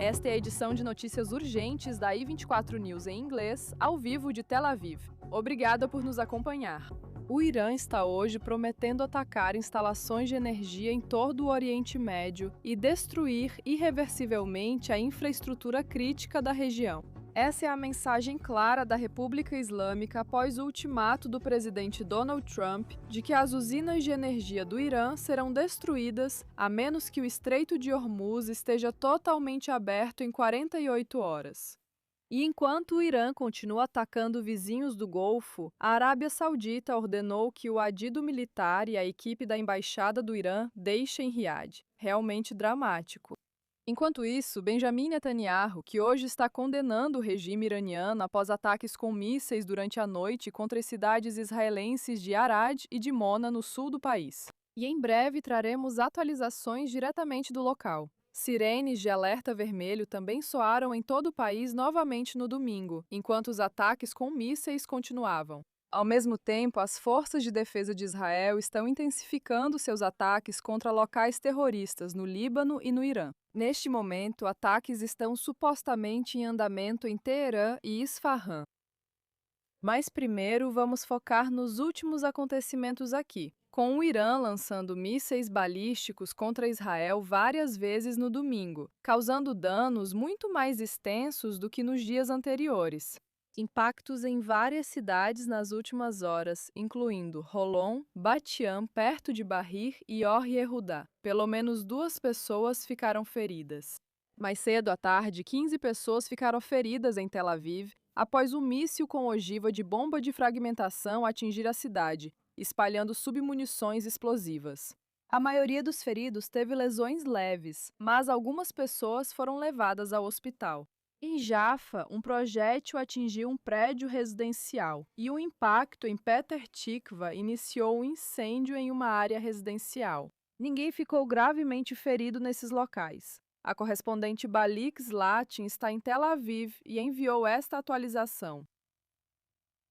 Esta é a edição de notícias urgentes da I24 News em inglês, ao vivo de Tel Aviv. Obrigada por nos acompanhar. O Irã está hoje prometendo atacar instalações de energia em todo o Oriente Médio e destruir irreversivelmente a infraestrutura crítica da região. Essa é a mensagem clara da República Islâmica após o ultimato do presidente Donald Trump de que as usinas de energia do Irã serão destruídas a menos que o Estreito de Hormuz esteja totalmente aberto em 48 horas. E enquanto o Irã continua atacando vizinhos do Golfo, a Arábia Saudita ordenou que o adido militar e a equipe da Embaixada do Irã deixem Riad. Realmente dramático. Enquanto isso, Benjamin Netanyahu, que hoje está condenando o regime iraniano após ataques com mísseis durante a noite contra as cidades israelenses de Arad e de Mona, no sul do país. E em breve traremos atualizações diretamente do local. Sirenes de alerta vermelho também soaram em todo o país novamente no domingo, enquanto os ataques com mísseis continuavam. Ao mesmo tempo, as forças de defesa de Israel estão intensificando seus ataques contra locais terroristas no Líbano e no Irã. Neste momento, ataques estão supostamente em andamento em Teherã e Isfahan. Mas primeiro vamos focar nos últimos acontecimentos aqui, com o Irã lançando mísseis balísticos contra Israel várias vezes no domingo, causando danos muito mais extensos do que nos dias anteriores. Impactos em várias cidades nas últimas horas, incluindo Holon, Bat-Yam, perto de Bahir e Or Yehudá. Pelo menos 2 pessoas ficaram feridas. Mais cedo à tarde, 15 pessoas ficaram feridas em Tel Aviv após um míssil com ogiva de bomba de fragmentação atingir a cidade, espalhando submunições explosivas. A maioria dos feridos teve lesões leves, mas algumas pessoas foram levadas ao hospital. Em Jaffa, um projétil atingiu um prédio residencial e o impacto em Petah Tikva iniciou um incêndio em uma área residencial. Ninguém ficou gravemente ferido nesses locais. A correspondente Balik Zlatin está em Tel Aviv e enviou esta atualização.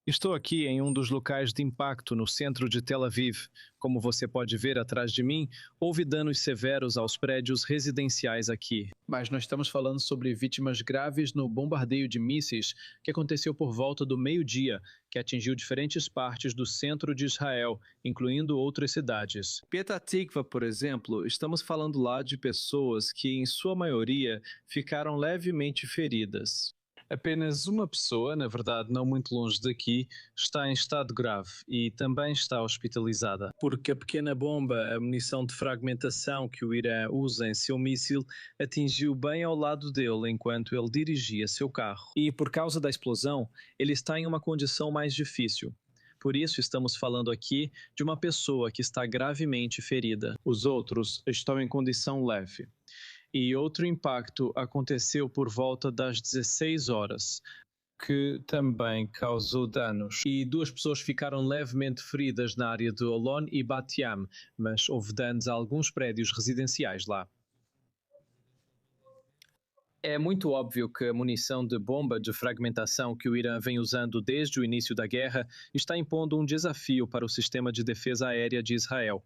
Estou aqui em um dos locais de impacto no centro de Tel Aviv. Como você pode ver atrás de mim, houve danos severos aos prédios residenciais aqui. Mas nós estamos falando sobre vítimas graves no bombardeio de mísseis que aconteceu por volta do meio-dia, que atingiu diferentes partes do centro de Israel, incluindo outras cidades. Petah Tikva, por exemplo, estamos falando lá de pessoas que, em sua maioria, ficaram levemente feridas. Apenas uma pessoa, na verdade não muito longe daqui, está em estado grave e também está hospitalizada. Porque a pequena bomba, a munição de fragmentação que o Irã usa em seu míssil, atingiu bem ao lado dele enquanto ele dirigia seu carro. E por causa da explosão, ele está em uma condição mais difícil. Por isso estamos falando aqui de uma pessoa que está gravemente ferida. Os outros estão em condição leve. E outro impacto aconteceu por volta das 16 horas, que também causou danos. E 2 pessoas ficaram levemente feridas na área de Holon e Bat-Yam, mas houve danos a alguns prédios residenciais lá. É muito óbvio que a munição de bomba de fragmentação que o Irã vem usando desde o início da guerra está impondo um desafio para o sistema de defesa aérea de Israel.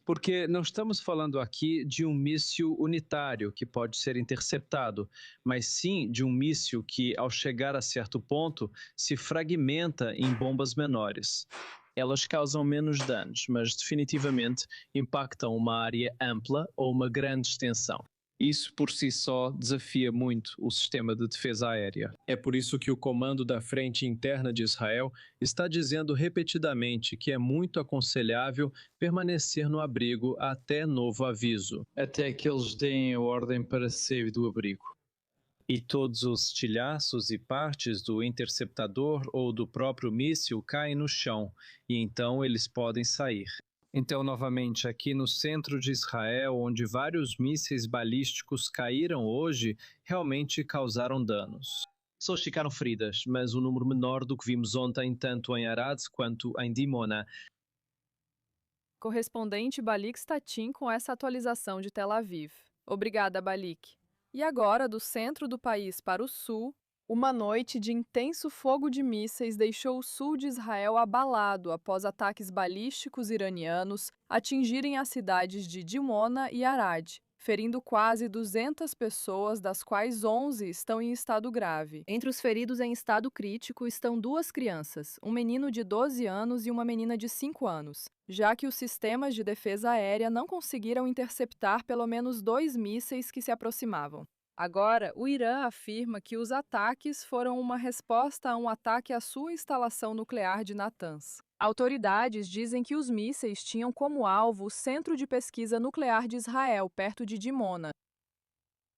Porque não estamos falando aqui de um míssil unitário que pode ser interceptado, mas sim de um míssil que, ao chegar a certo ponto, se fragmenta em bombas menores. Elas causam menos danos, mas definitivamente impactam uma área ampla ou uma grande extensão. Isso por si só desafia muito o sistema de defesa aérea. É por isso que o comando da Frente Interna de Israel está dizendo repetidamente que é muito aconselhável permanecer no abrigo até novo aviso, até que eles deem a ordem para sair do abrigo. E todos os estilhaços e partes do interceptador ou do próprio míssil caem no chão, e então eles podem sair. Então, novamente, aqui no centro de Israel, onde vários mísseis balísticos caíram hoje, realmente causaram danos. Pessoas ficaram feridas, mas um número menor do que vimos ontem, tanto em Arad quanto em Dimona. Correspondente Balik Statin com essa atualização de Tel Aviv. Obrigada, Balik. E agora, do centro do país para o sul, uma noite de intenso fogo de mísseis deixou o sul de Israel abalado após ataques balísticos iranianos atingirem as cidades de Dimona e Arad, ferindo quase 200 pessoas, das quais 11 estão em estado grave. Entre os feridos em estado crítico estão 2 crianças, um menino de 12 anos e uma menina de 5 anos, já que os sistemas de defesa aérea não conseguiram interceptar pelo menos 2 mísseis que se aproximavam. Agora, o Irã afirma que os ataques foram uma resposta a um ataque à sua instalação nuclear de Natanz. Autoridades dizem que os mísseis tinham como alvo o Centro de Pesquisa Nuclear de Israel, perto de Dimona.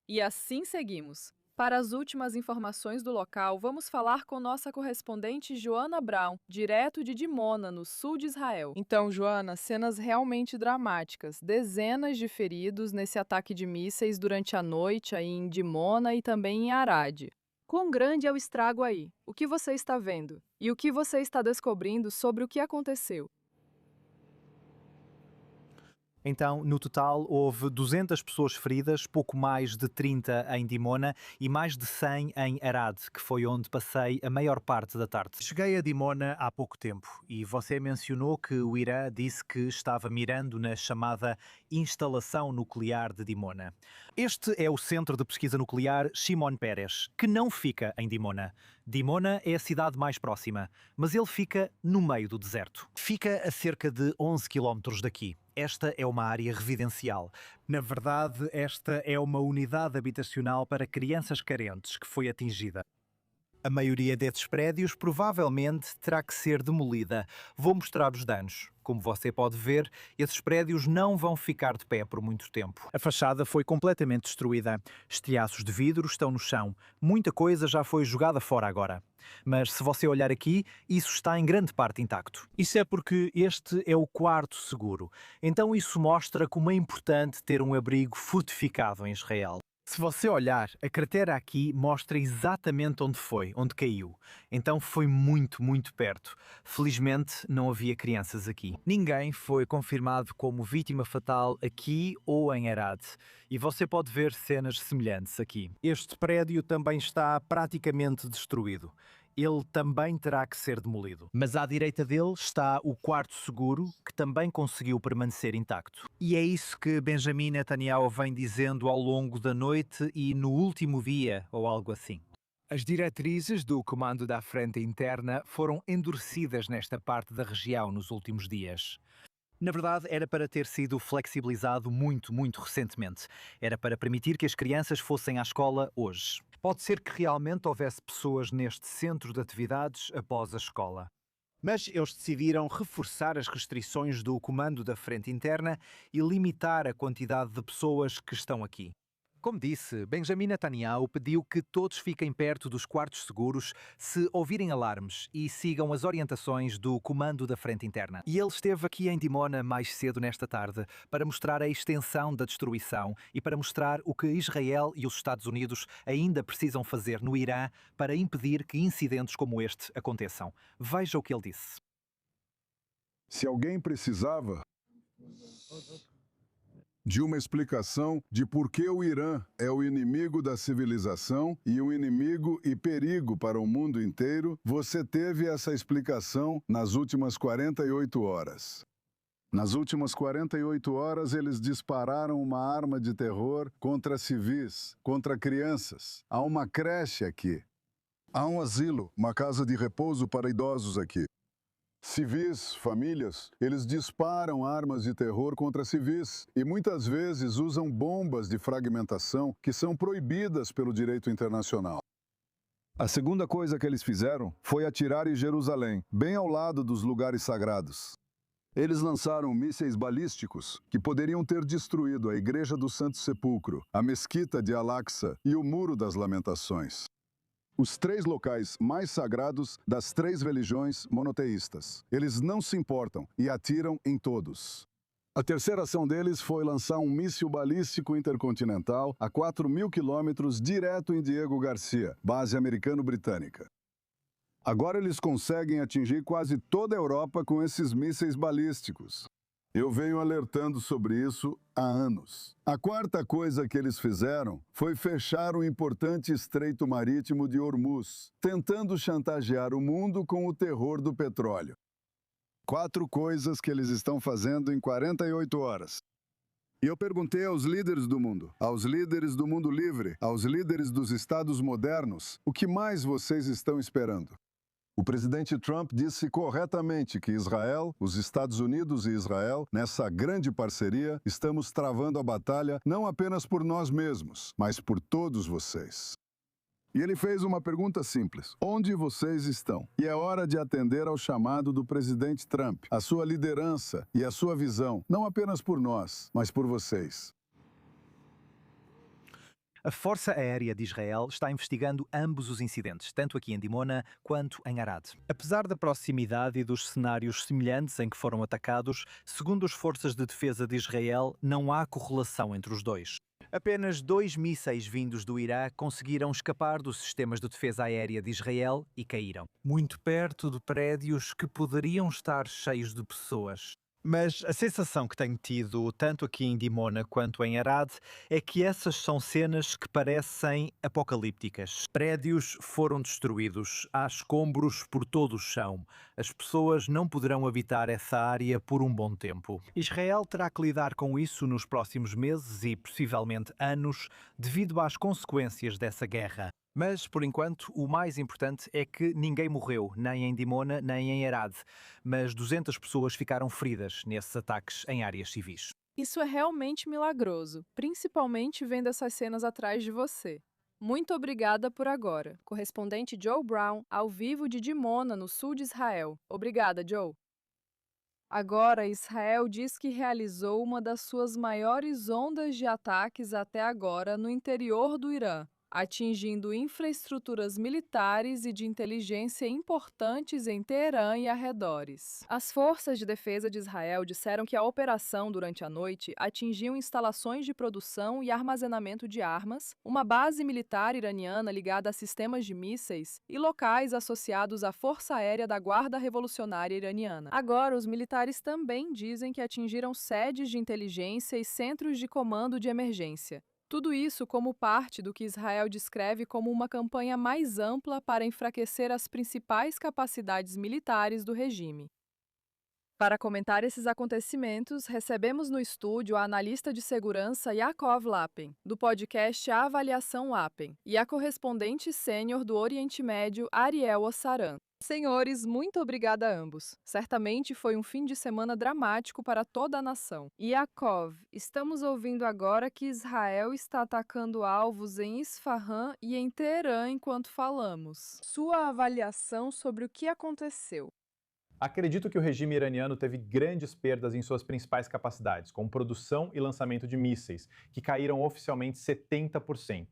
E assim seguimos. Para as últimas informações do local, vamos falar com nossa correspondente Joana Brown, direto de Dimona, no sul de Israel. Então, Joana, cenas realmente dramáticas. Dezenas de feridos nesse ataque de mísseis durante a noite aí em Dimona e também em Arad. Quão grande é o estrago aí? O que você está vendo? E o que você está descobrindo sobre o que aconteceu? Então, no total, houve 200 pessoas feridas, pouco mais de 30 em Dimona e mais de 100 em Arad, que foi onde passei a maior parte da tarde. Cheguei a Dimona há pouco tempo e você mencionou que o Irã disse que estava mirando na chamada instalação nuclear de Dimona. Este é o Centro de Pesquisa Nuclear Shimon Peres, que não fica em Dimona. Dimona é a cidade mais próxima, mas ele fica no meio do deserto. Fica a cerca de 11 quilómetros daqui. Esta é uma área residencial. Na verdade, esta é uma unidade habitacional para crianças carentes que foi atingida. A maioria desses prédios provavelmente terá que ser demolida. Vou mostrar os danos. Como você pode ver, esses prédios não vão ficar de pé por muito tempo. A fachada foi completamente destruída. Estilhaços de vidro estão no chão. Muita coisa já foi jogada fora agora. Mas se você olhar aqui, isso está em grande parte intacto. Isso é porque este é o quarto seguro. Então isso mostra como é importante ter um abrigo fortificado em Israel. Se você olhar, a cratera aqui mostra exatamente onde caiu. Então foi muito, muito perto. Felizmente não havia crianças aqui. Ninguém foi confirmado como vítima fatal aqui ou em Arad. E você pode ver cenas semelhantes aqui. Este prédio também está praticamente destruído. Ele também terá que ser demolido. Mas à direita dele está o quarto seguro, que também conseguiu permanecer intacto. E é isso que Benjamin Netanyahu vem dizendo ao longo da noite e no último dia, ou algo assim. As diretrizes do Comando da Frente Interna foram endurecidas nesta parte da região nos últimos dias. Na verdade, era para ter sido flexibilizado muito, muito recentemente. Era para permitir que as crianças fossem à escola hoje. Pode ser que realmente houvesse pessoas neste centro de atividades após a escola. Mas eles decidiram reforçar as restrições do Comando da Frente Interna e limitar a quantidade de pessoas que estão aqui. Como disse, Benjamin Netanyahu pediu que todos fiquem perto dos quartos seguros se ouvirem alarmes e sigam as orientações do Comando da Frente Interna. E ele esteve aqui em Dimona mais cedo nesta tarde para mostrar a extensão da destruição e para mostrar o que Israel e os Estados Unidos ainda precisam fazer no Irã para impedir que incidentes como este aconteçam. Veja o que ele disse. Se alguém precisava de uma explicação de por que o Irã é o inimigo da civilização e o inimigo e perigo para o mundo inteiro, você teve essa explicação nas últimas 48 horas. Nas últimas 48 horas, eles dispararam uma arma de terror contra civis, contra crianças. Há uma creche aqui. Há um asilo, uma casa de repouso para idosos aqui. Civis, famílias, eles disparam armas de terror contra civis e muitas vezes usam bombas de fragmentação que são proibidas pelo direito internacional. A segunda coisa que eles fizeram foi atirar em Jerusalém, bem ao lado dos lugares sagrados. Eles lançaram mísseis balísticos que poderiam ter destruído a Igreja do Santo Sepulcro, a Mesquita de Al-Aqsa e o Muro das Lamentações. Os 3 locais mais sagrados das 3 religiões monoteístas. Eles não se importam e atiram em todos. A terceira ação deles foi lançar um míssil balístico intercontinental a 4.000 quilômetros direto em Diego Garcia, base americano-britânica. Agora eles conseguem atingir quase toda a Europa com esses mísseis balísticos. Eu venho alertando sobre isso há anos. A quarta coisa que eles fizeram foi fechar o importante estreito marítimo de Hormuz, tentando chantagear o mundo com o terror do petróleo. 4 coisas que eles estão fazendo em 48 horas. E eu perguntei aos líderes do mundo, aos líderes do mundo livre, aos líderes dos estados modernos, o que mais vocês estão esperando? O presidente Trump disse corretamente que Israel, os Estados Unidos e Israel, nessa grande parceria, estamos travando a batalha não apenas por nós mesmos, mas por todos vocês. E ele fez uma pergunta simples: onde vocês estão? E é hora de atender ao chamado do presidente Trump, a sua liderança e a sua visão, não apenas por nós, mas por vocês. A Força Aérea de Israel está investigando ambos os incidentes, tanto aqui em Dimona quanto em Arad. Apesar da proximidade e dos cenários semelhantes em que foram atacados, segundo as Forças de Defesa de Israel, não há correlação entre os dois. Apenas 2 mísseis vindos do Irã conseguiram escapar dos sistemas de defesa aérea de Israel e caíram, muito perto de prédios que poderiam estar cheios de pessoas. Mas a sensação que tenho tido, tanto aqui em Dimona quanto em Arad, é que essas são cenas que parecem apocalípticas. Prédios foram destruídos, há escombros por todo o chão. As pessoas não poderão habitar essa área por um bom tempo. Israel terá que lidar com isso nos próximos meses e possivelmente anos, devido às consequências dessa guerra. Mas, por enquanto, o mais importante é que ninguém morreu, nem em Dimona, nem em Arad, mas 200 pessoas ficaram feridas nesses ataques em áreas civis. Isso é realmente milagroso, principalmente vendo essas cenas atrás de você. Muito obrigada por agora. Correspondente Joe Brown, ao vivo de Dimona, no sul de Israel. Obrigada, Joe. Agora, Israel diz que realizou uma das suas maiores ondas de ataques até agora no interior do Irã, atingindo infraestruturas militares e de inteligência importantes em Teherã e arredores. As forças de defesa de Israel disseram que a operação durante a noite atingiu instalações de produção e armazenamento de armas, uma base militar iraniana ligada a sistemas de mísseis e locais associados à Força Aérea da Guarda Revolucionária Iraniana. Agora, os militares também dizem que atingiram sedes de inteligência e centros de comando de emergência. Tudo isso como parte do que Israel descreve como uma campanha mais ampla para enfraquecer as principais capacidades militares do regime. Para comentar esses acontecimentos, recebemos no estúdio a analista de segurança Yaakov Lapen, do podcast A Avaliação Lapen, e a correspondente sênior do Oriente Médio, Ariel Ossaran. Senhores, muito obrigada a ambos. Certamente foi um fim de semana dramático para toda a nação. Yaakov, estamos ouvindo agora que Israel está atacando alvos em Isfahan e em Teherã enquanto falamos. Sua avaliação sobre o que aconteceu? Acredito que o regime iraniano teve grandes perdas em suas principais capacidades, como produção e lançamento de mísseis, que caíram oficialmente 70%.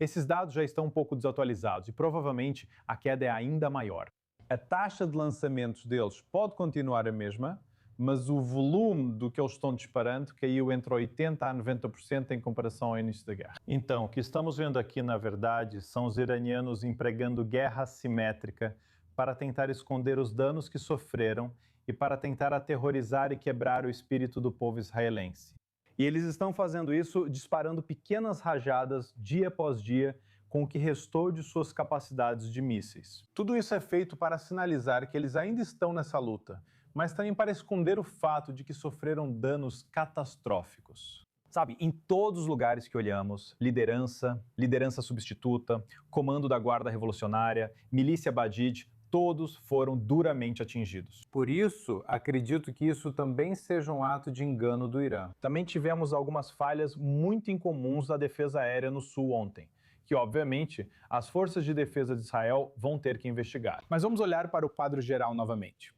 Esses dados já estão um pouco desatualizados e provavelmente a queda é ainda maior. A taxa de lançamentos deles pode continuar a mesma, mas o volume do que eles estão disparando caiu entre 80% a 90% em comparação ao início da guerra. Então, o que estamos vendo aqui, na verdade, são os iranianos empregando guerra assimétrica para tentar esconder os danos que sofreram e para tentar aterrorizar e quebrar o espírito do povo israelense. E eles estão fazendo isso disparando pequenas rajadas dia após dia com o que restou de suas capacidades de mísseis. Tudo isso é feito para sinalizar que eles ainda estão nessa luta, mas também para esconder o fato de que sofreram danos catastróficos. Sabe, em todos os lugares que olhamos, liderança substituta, comando da Guarda Revolucionária, milícia Badid, todos foram duramente atingidos. Por isso, acredito que isso também seja um ato de engano do Irã. Também tivemos algumas falhas muito incomuns da defesa aérea no sul ontem, que, obviamente, as forças de defesa de Israel vão ter que investigar. Mas vamos olhar para o quadro geral novamente.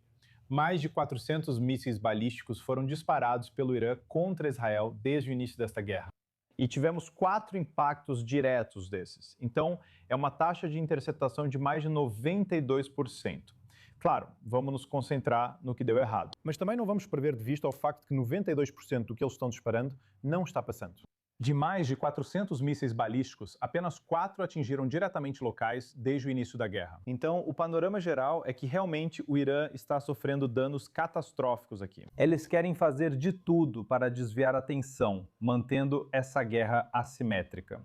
Mais de 400 mísseis balísticos foram disparados pelo Irã contra Israel desde o início desta guerra. E tivemos 4 impactos diretos desses. Então, é uma taxa de interceptação de mais de 92%. Claro, vamos nos concentrar no que deu errado. Mas também não vamos perder de vista o facto que 92% do que eles estão disparando não está passando. De mais de 400 mísseis balísticos, apenas 4 atingiram diretamente locais desde o início da guerra. Então, o panorama geral é que realmente o Irã está sofrendo danos catastróficos aqui. Eles querem fazer de tudo para desviar a atenção, mantendo essa guerra assimétrica.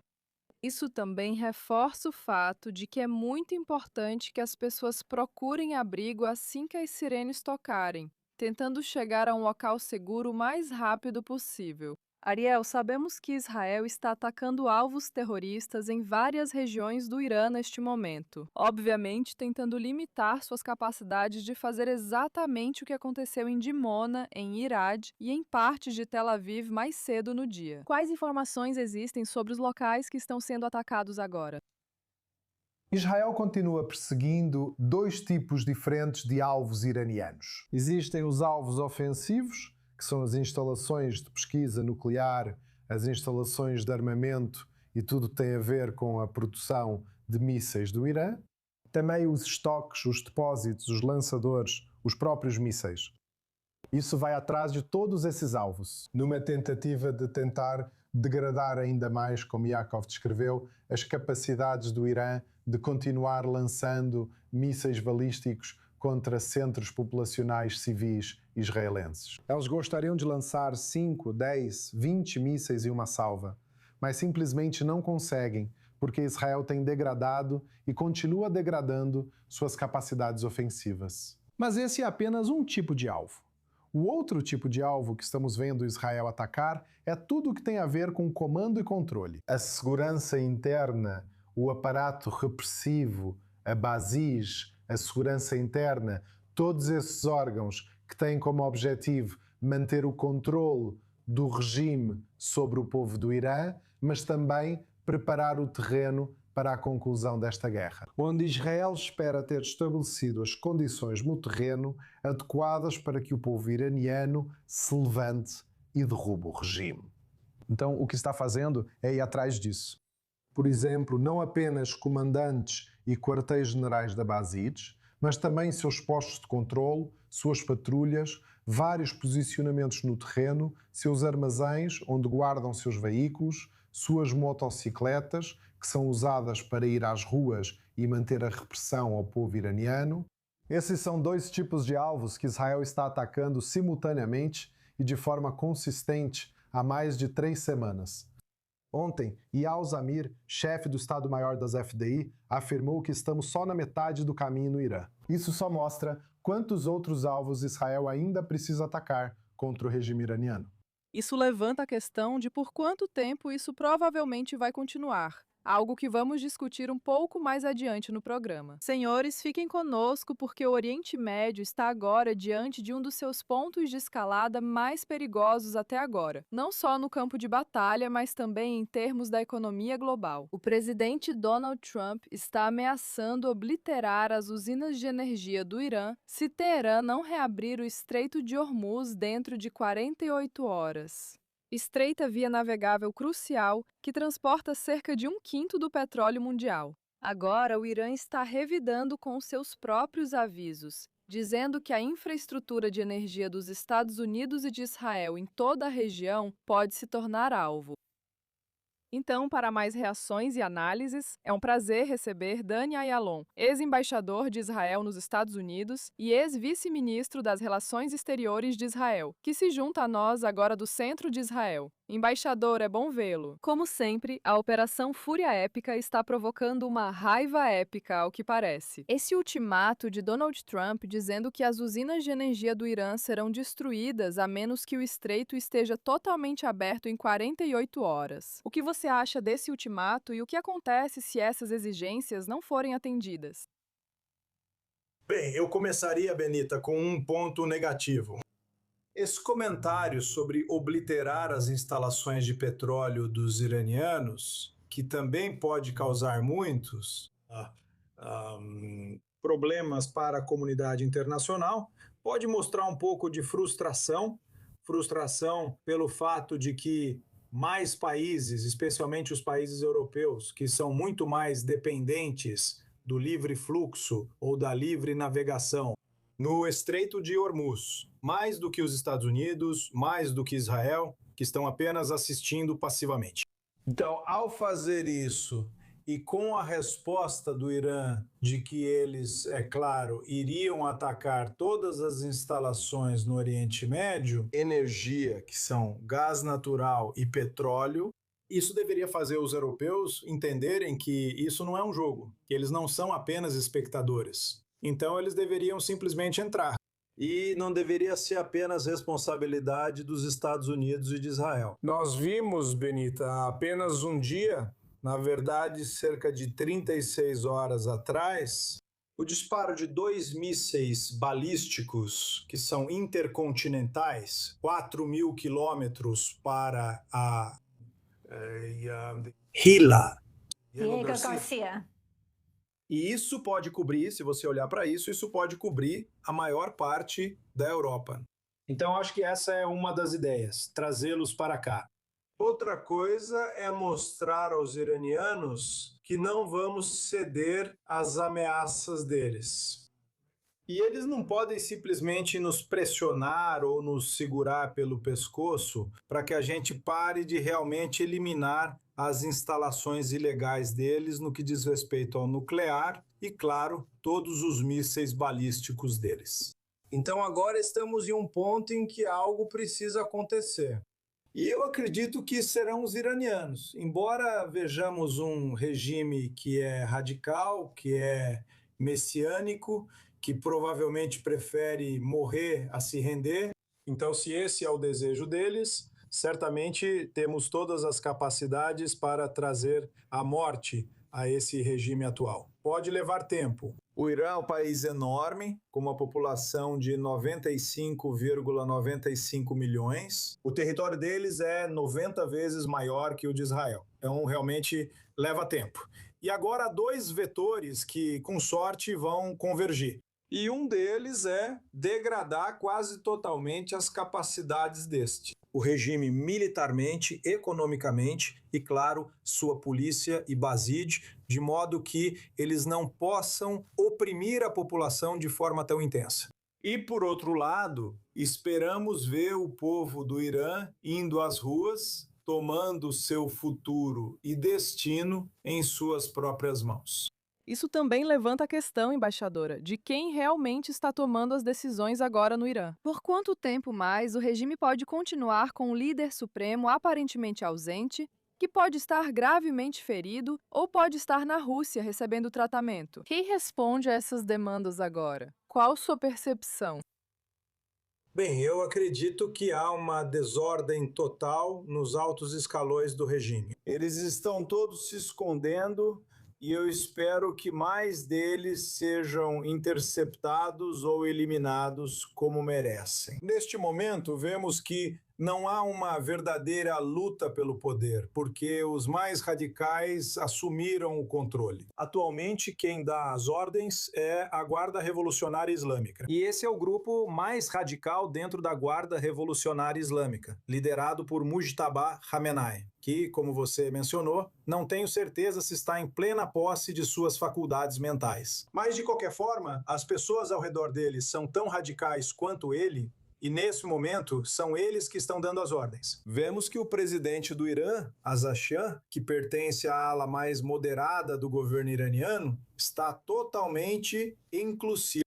Isso também reforça o fato de que é muito importante que as pessoas procurem abrigo assim que as sirenes tocarem, tentando chegar a um local seguro o mais rápido possível. Ariel, sabemos que Israel está atacando alvos terroristas em várias regiões do Irã neste momento, obviamente tentando limitar suas capacidades de fazer exatamente o que aconteceu em Dimona, em Irad e em partes de Tel Aviv mais cedo no dia. Quais informações existem sobre os locais que estão sendo atacados agora? Israel continua perseguindo dois tipos diferentes de alvos iranianos. Existem os alvos ofensivos, que são as instalações de pesquisa nuclear, as instalações de armamento e tudo que tem a ver com a produção de mísseis do Irã. Também os estoques, os depósitos, os lançadores, os próprios mísseis. Isso vai atrás de todos esses alvos, numa tentativa de tentar degradar ainda mais, como Yaakov descreveu, as capacidades do Irã de continuar lançando mísseis balísticos contra centros populacionais civis israelenses. Eles gostariam de lançar 5, 10, 20 mísseis em uma salva, mas simplesmente não conseguem, porque Israel tem degradado e continua degradando suas capacidades ofensivas. Mas esse é apenas um tipo de alvo. O outro tipo de alvo que estamos vendo Israel atacar é tudo o que tem a ver com comando e controle. A segurança interna, o aparato repressivo, a basis, a segurança interna, todos esses órgãos que têm como objetivo manter o controle do regime sobre o povo do Irã, mas também preparar o terreno para a conclusão desta guerra, onde Israel espera ter estabelecido as condições no terreno adequadas para que o povo iraniano se levante e derrube o regime. Então, o que está fazendo é ir atrás disso. Por exemplo, não apenas comandantes e quartéis-generais da Basij, mas também seus postos de controle, suas patrulhas, vários posicionamentos no terreno, seus armazéns onde guardam seus veículos, suas motocicletas, que são usadas para ir às ruas e manter a repressão ao povo iraniano. Esses são dois tipos de alvos que Israel está atacando simultaneamente e de forma consistente há mais de 3 semanas. Ontem, Eyal Zamir, chefe do Estado-Maior das FDI, afirmou que estamos só na metade do caminho no Irã. Isso só mostra quantos outros alvos Israel ainda precisa atacar contra o regime iraniano. Isso levanta a questão de por quanto tempo isso provavelmente vai continuar. Algo que vamos discutir um pouco mais adiante no programa. Senhores, fiquem conosco porque o Oriente Médio está agora diante de um dos seus pontos de escalada mais perigosos até agora, não só no campo de batalha, mas também em termos da economia global. O presidente Donald Trump está ameaçando obliterar as usinas de energia do Irã se Teherã não reabrir o Estreito de Hormuz dentro de 48 horas. Estreita via navegável crucial que transporta cerca de 1/5 do petróleo mundial. Agora, o Irã está revidando com seus próprios avisos, dizendo que a infraestrutura de energia dos Estados Unidos e de Israel em toda a região pode se tornar alvo. Então, para mais reações e análises, é um prazer receber Dani Ayalon, ex-embaixador de Israel nos Estados Unidos e ex-vice-ministro das Relações Exteriores de Israel, que se junta a nós agora do Centro de Israel. Embaixador, é bom vê-lo. Como sempre, a Operação Fúria Épica está provocando uma raiva épica, ao que parece. Esse ultimato de Donald Trump dizendo que as usinas de energia do Irã serão destruídas a menos que o estreito esteja totalmente aberto em 48 horas. O que você acha desse ultimato e o que acontece se essas exigências não forem atendidas? Bem, eu começaria, Benita, com um ponto negativo. Esse comentário sobre obliterar as instalações de petróleo dos iranianos, que também pode causar muitos problemas para a comunidade internacional, pode mostrar um pouco de frustração pelo fato de que mais países, especialmente os países europeus, que são muito mais dependentes do livre fluxo ou da livre navegação no Estreito de Hormuz, mais do que os Estados Unidos, mais do que Israel, que estão apenas assistindo passivamente. Então, ao fazer isso, e com a resposta do Irã de que eles, é claro, iriam atacar todas as instalações no Oriente Médio, energia, que são gás natural e petróleo, isso deveria fazer os europeus entenderem que isso não é um jogo, que eles não são apenas espectadores. Então, eles deveriam simplesmente entrar. E não deveria ser apenas responsabilidade dos Estados Unidos e de Israel. Nós vimos, Benita, há apenas um dia, na verdade, cerca de 36 horas atrás, o disparo de 2 mísseis balísticos, que são intercontinentais, 4.000 quilômetros para a Hila. Diego Garcia. E isso pode cobrir, se você olhar para isso, isso pode cobrir a maior parte da Europa. Então, acho que essa é uma das ideias, trazê-los para cá. Outra coisa é mostrar aos iranianos que não vamos ceder às ameaças deles. E eles não podem simplesmente nos pressionar ou nos segurar pelo pescoço para que a gente pare de realmente eliminar as instalações ilegais deles no que diz respeito ao nuclear e, claro, todos os mísseis balísticos deles. Então agora estamos em um ponto em que algo precisa acontecer. E eu acredito que serão os iranianos. Embora vejamos um regime que é radical, que é messiânico, que provavelmente prefere morrer a se render. Então, se esse é o desejo deles, certamente temos todas as capacidades para trazer a morte a esse regime atual. Pode levar tempo. O Irã é um país enorme, com uma população de 95,95 milhões. O território deles é 90 vezes maior que o de Israel. Então, realmente leva tempo. E agora há 2 vetores que, com sorte, vão convergir. E um deles é degradar quase totalmente as capacidades deste. O regime militarmente, economicamente e, claro, sua polícia e Basij, de modo que eles não possam oprimir a população de forma tão intensa. E, por outro lado, esperamos ver o povo do Irã indo às ruas, tomando seu futuro e destino em suas próprias mãos. Isso também levanta a questão, embaixadora, de quem realmente está tomando as decisões agora no Irã. Por quanto tempo mais o regime pode continuar com um líder supremo aparentemente ausente, que pode estar gravemente ferido ou pode estar na Rússia recebendo tratamento? Quem responde a essas demandas agora? Qual sua percepção? Bem, eu acredito que há uma desordem total nos altos escalões do regime. Eles estão todos se escondendo e eu espero que mais deles sejam interceptados ou eliminados como merecem. Neste momento, vemos que não há uma verdadeira luta pelo poder, porque os mais radicais assumiram o controle. Atualmente, quem dá as ordens é a Guarda Revolucionária Islâmica. E esse é o grupo mais radical dentro da Guarda Revolucionária Islâmica, liderado por Mujtaba Khamenei, que, como você mencionou, não tenho certeza se está em plena posse de suas faculdades mentais. Mas, de qualquer forma, as pessoas ao redor dele são tão radicais quanto ele, e nesse momento são eles que estão dando as ordens. Vemos que o presidente do Irã, Azarjan, que pertence à ala mais moderada do governo iraniano, está totalmente inclusivo.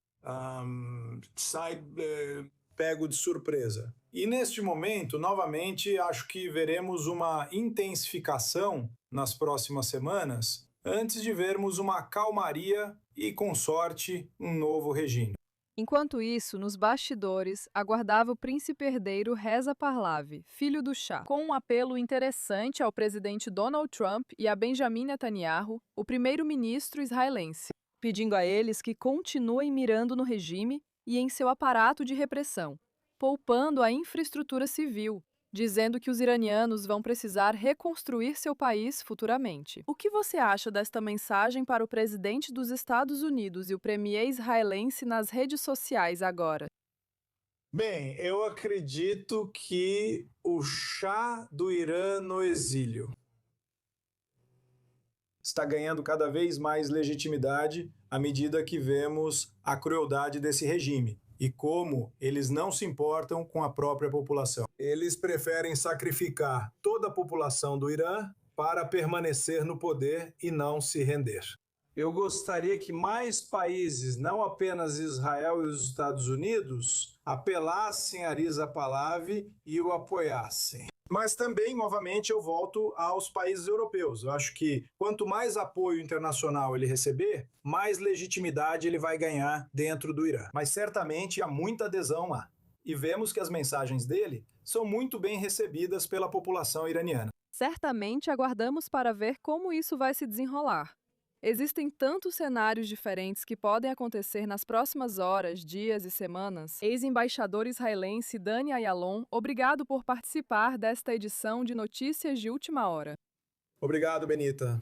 Pego de surpresa. E neste momento, novamente, acho que veremos uma intensificação nas próximas semanas, antes de vermos uma calmaria e, com sorte, um novo regime. Enquanto isso, nos bastidores, aguardava o príncipe herdeiro Reza Pahlavi, filho do Shah, com um apelo interessante ao presidente Donald Trump e a Benjamin Netanyahu, o primeiro-ministro israelense, pedindo a eles que continuem mirando no regime e em seu aparato de repressão, poupando a infraestrutura civil, dizendo que os iranianos vão precisar reconstruir seu país futuramente. O que você acha desta mensagem para o presidente dos Estados Unidos e o premier israelense nas redes sociais agora? Bem, eu acredito que o Shah do Irã no exílio está ganhando cada vez mais legitimidade à medida que vemos a crueldade desse regime e como eles não se importam com a própria população. Eles preferem sacrificar toda a população do Irã para permanecer no poder e não se render. Eu gostaria que mais países, não apenas Israel e os Estados Unidos, apelassem a Riza Pahlavi e o apoiassem. Mas também, novamente, eu volto aos países europeus. Eu acho que quanto mais apoio internacional ele receber, mais legitimidade ele vai ganhar dentro do Irã. Mas certamente há muita adesão lá. E vemos que as mensagens dele são muito bem recebidas pela população iraniana. Certamente aguardamos para ver como isso vai se desenrolar. Existem tantos cenários diferentes que podem acontecer nas próximas horas, dias e semanas. Ex-embaixador israelense Dani Ayalon, obrigado por participar desta edição de Notícias de Última Hora. Obrigado, Benita.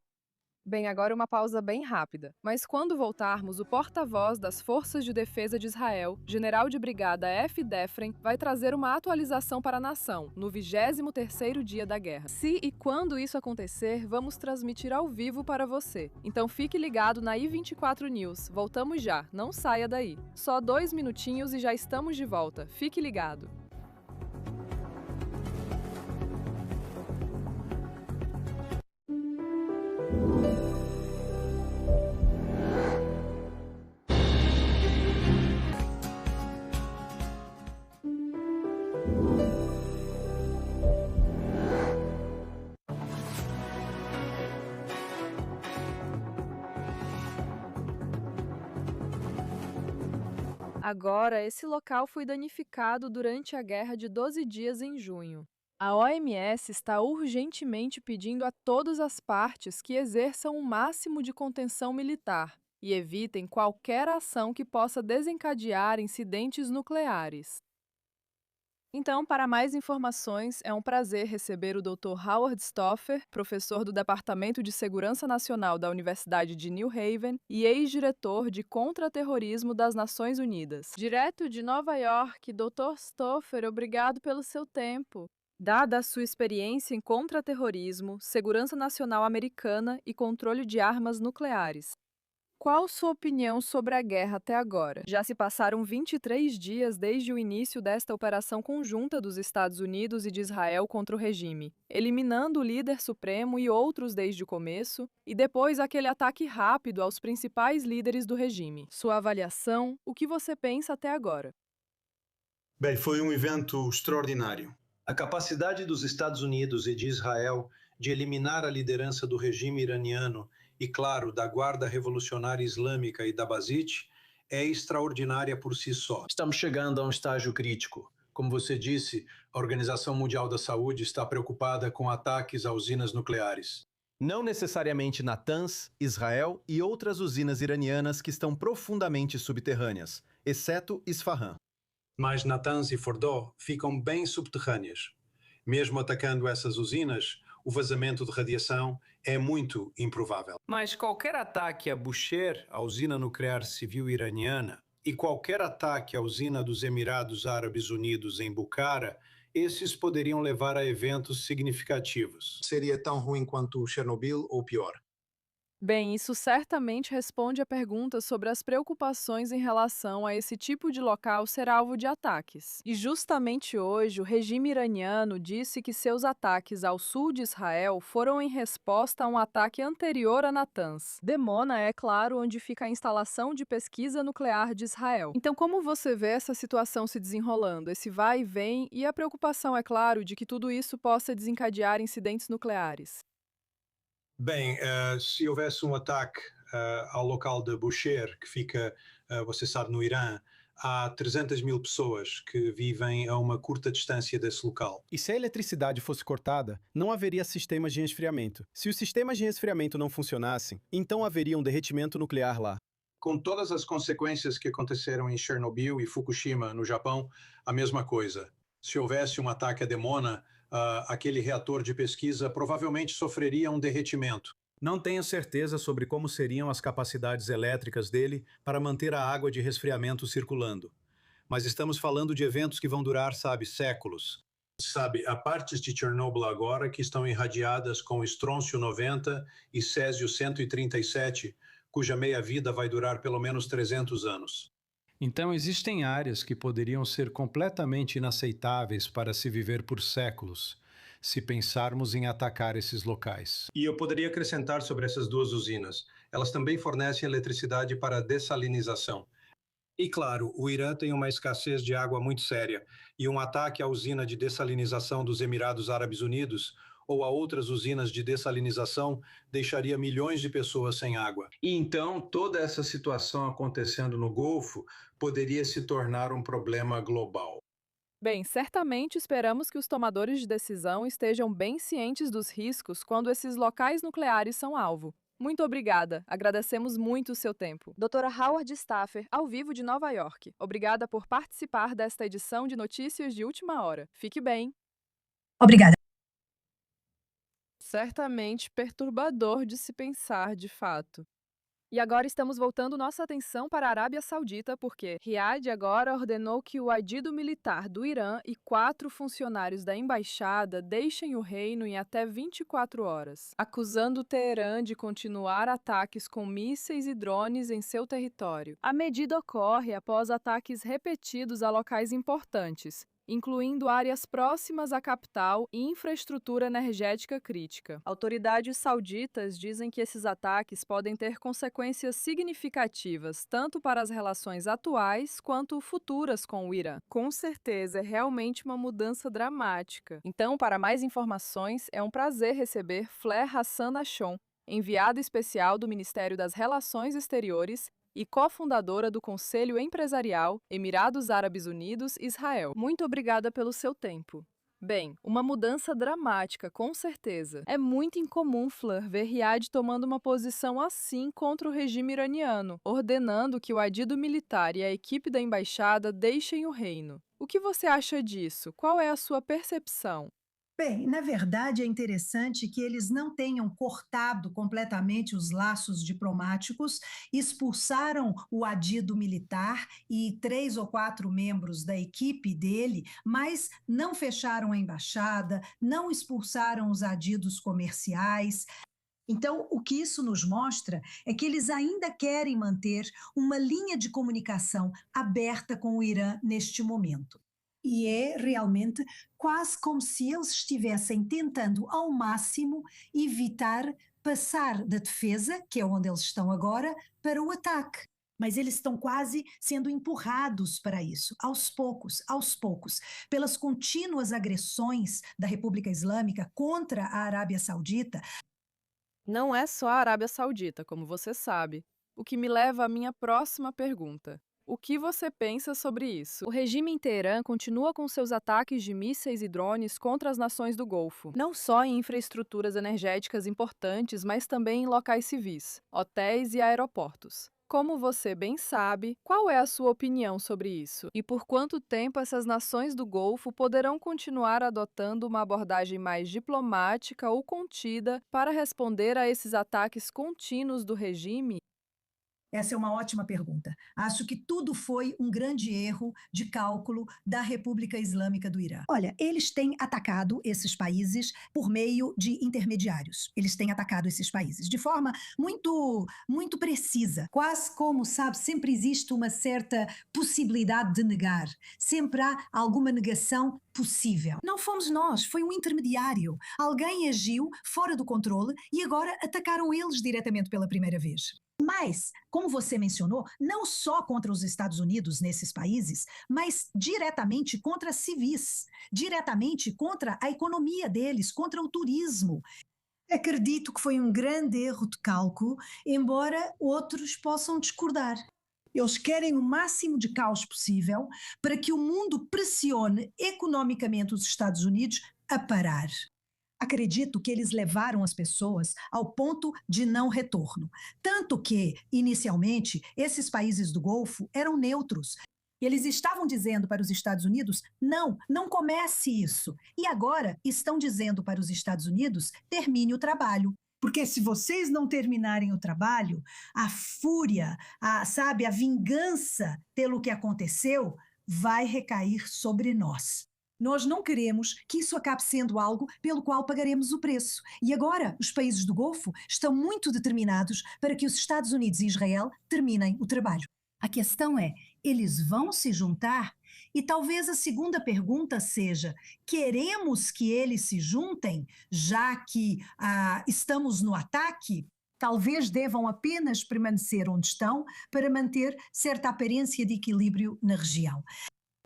Bem, agora uma pausa bem rápida. Mas quando voltarmos, o porta-voz das Forças de Defesa de Israel, general de brigada F. Defren, vai trazer uma atualização para a nação, no 23º dia da guerra. Se e quando isso acontecer, vamos transmitir ao vivo para você. Então fique ligado na I24 News. Voltamos já, não saia daí. Só 2 minutinhos e já estamos de volta. Fique ligado. Agora, esse local foi danificado durante a guerra de 12 dias em junho. A OMS está urgentemente pedindo a todas as partes que exerçam o máximo de contenção militar e evitem qualquer ação que possa desencadear incidentes nucleares. Então, para mais informações, é um prazer receber o Dr. Howard Stoffer, professor do Departamento de Segurança Nacional da Universidade de New Haven e ex-diretor de Contra-Terrorismo das Nações Unidas. Direto de Nova York, Dr. Stoffer, obrigado pelo seu tempo. Dada a sua experiência em contra-terrorismo, segurança nacional americana e controle de armas nucleares, qual sua opinião sobre a guerra até agora? Já se passaram 23 dias desde o início desta operação conjunta dos Estados Unidos e de Israel contra o regime, eliminando o líder supremo e outros desde o começo, e depois aquele ataque rápido aos principais líderes do regime. Sua avaliação, o que você pensa até agora? Bem, foi um evento extraordinário. A capacidade dos Estados Unidos e de Israel de eliminar a liderança do regime iraniano e, claro, da Guarda Revolucionária Islâmica e da Basij, é extraordinária por si só. Estamos chegando a um estágio crítico. Como você disse, a Organização Mundial da Saúde está preocupada com ataques a usinas nucleares. Não necessariamente Natanz, Israel e outras usinas iranianas que estão profundamente subterrâneas, exceto Isfahan. Mas Natanz e Fordow ficam bem subterrâneas. Mesmo atacando essas usinas, o vazamento de radiação é muito improvável. Mas qualquer ataque a Bushehr, a usina nuclear civil iraniana, e qualquer ataque à usina dos Emirados Árabes Unidos em Bukhara, esses poderiam levar a eventos significativos. Seria tão ruim quanto Chernobyl ou pior? Bem, isso certamente responde à pergunta sobre as preocupações em relação a esse tipo de local ser alvo de ataques. E justamente hoje, o regime iraniano disse que seus ataques ao sul de Israel foram em resposta a um ataque anterior a Natanz. Dimona é, claro, onde fica a instalação de pesquisa nuclear de Israel. Então, como você vê essa situação se desenrolando, esse vai e vem, e a preocupação, é claro, de que tudo isso possa desencadear incidentes nucleares? Bem, se houvesse um ataque ao local de Bushehr, que fica, você sabe, no Irã, há 300 mil pessoas que vivem a uma curta distância desse local. E se a eletricidade fosse cortada, não haveria sistemas de resfriamento. Se os sistemas de resfriamento não funcionassem, então haveria um derretimento nuclear lá. Com todas as consequências que aconteceram em Chernobyl e Fukushima, no Japão, a mesma coisa. Se houvesse um ataque a Dimona, aquele reator de pesquisa provavelmente sofreria um derretimento. Não tenho certeza sobre como seriam as capacidades elétricas dele para manter a água de resfriamento circulando. Mas estamos falando de eventos que vão durar, séculos. Há partes de Chernobyl agora que estão irradiadas com estrôncio 90 e césio 137, cuja meia-vida vai durar pelo menos 300 anos. Então existem áreas que poderiam ser completamente inaceitáveis para se viver por séculos. se pensarmos em atacar esses locais. E eu poderia acrescentar sobre essas duas usinas. Elas também fornecem eletricidade para a dessalinização. E claro, o Irã tem uma escassez de água muito séria, e um ataque à usina de dessalinização dos Emirados Árabes Unidos ou a outras usinas de dessalinização deixaria milhões de pessoas sem água. E então, toda essa situação acontecendo no Golfo poderia se tornar um problema global. Bem, certamente esperamos que os tomadores de decisão estejam bem cientes dos riscos quando esses locais nucleares são alvo. Muito obrigada. Agradecemos muito o seu tempo. Doutora Howard Staffer, ao vivo de Nova York. Obrigada por participar desta edição de Notícias de Última Hora. Fique bem. Obrigada. Certamente perturbador de se pensar, de fato. E agora estamos voltando nossa atenção para a Arábia Saudita, porque Riad agora ordenou que o adido militar do Irã e 4 funcionários da embaixada deixem o reino em até 24 horas, acusando Teherã de continuar ataques com mísseis e drones em seu território. A medida ocorre após ataques repetidos a locais importantes, incluindo áreas próximas à capital e infraestrutura energética crítica. Autoridades sauditas dizem que esses ataques podem ter consequências significativas tanto para as relações atuais quanto futuras com o Irã. Com certeza, é realmente uma mudança dramática. Então, para mais informações, é um prazer receber Flair Hassan Achon, enviada especial do Ministério das Relações Exteriores e cofundadora do Conselho Empresarial Emirados Árabes Unidos-Israel. Muito obrigada pelo seu tempo. Bem, uma mudança dramática, com certeza. É muito incomum, Fleur, ver Riad tomando uma posição assim contra o regime iraniano, ordenando que o adido militar e a equipe da embaixada deixem o reino. O que você acha disso? Qual é a sua percepção? Bem, na verdade é interessante que eles não tenham cortado completamente os laços diplomáticos, expulsaram o adido militar e 3 ou 4 membros da equipe dele, mas não fecharam a embaixada, não expulsaram os adidos comerciais. Então, o que isso nos mostra é que eles ainda querem manter uma linha de comunicação aberta com o Irã neste momento. E é realmente quase como se eles estivessem tentando ao máximo evitar passar da defesa, que é onde eles estão agora, para o ataque. Mas eles estão quase sendo empurrados para isso, aos poucos, pelas contínuas agressões da República Islâmica contra a Arábia Saudita. Não é só a Arábia Saudita, como você sabe. O que me leva à minha próxima pergunta. O que você pensa sobre isso? O regime em Teherã continua com seus ataques de mísseis e drones contra as nações do Golfo, não só em infraestruturas energéticas importantes, mas também em locais civis, hotéis e aeroportos. Como você bem sabe, qual é a sua opinião sobre isso? E por quanto tempo essas nações do Golfo poderão continuar adotando uma abordagem mais diplomática ou contida para responder a esses ataques contínuos do regime? Essa é uma ótima pergunta. Acho que tudo foi um grande erro de cálculo da República Islâmica do Irã. Olha, eles têm atacado esses países por meio de intermediários. Eles têm atacado esses países de forma muito precisa. Quase como, sabe, sempre existe uma certa possibilidade de negar. Sempre há alguma negação possível. Não fomos nós, foi um intermediário. Alguém agiu fora do controle e agora atacaram eles diretamente pela primeira vez. Mas, como você mencionou, não só contra os Estados Unidos nesses países, mas diretamente contra civis, diretamente contra a economia deles, contra o turismo. Acredito que foi um grande erro de cálculo, embora outros possam discordar. Eles querem o máximo de caos possível para que o mundo pressione economicamente os Estados Unidos a parar. Acredito que eles levaram as pessoas ao ponto de não retorno. Tanto que, inicialmente, esses países do Golfo eram neutros. Eles estavam dizendo para os Estados Unidos, não comece isso. E agora estão dizendo para os Estados Unidos, termine o trabalho. Porque se vocês não terminarem o trabalho, a fúria, a vingança pelo que aconteceu vai recair sobre nós. Nós não queremos que isso acabe sendo algo pelo qual pagaremos o preço. E agora, os países do Golfo estão muito determinados para que os Estados Unidos e Israel terminem o trabalho. A questão é, eles vão se juntar E talvez a segunda pergunta seja: queremos que eles se juntem, já que estamos no ataque? Talvez devam apenas permanecer onde estão para manter certa aparência de equilíbrio na região.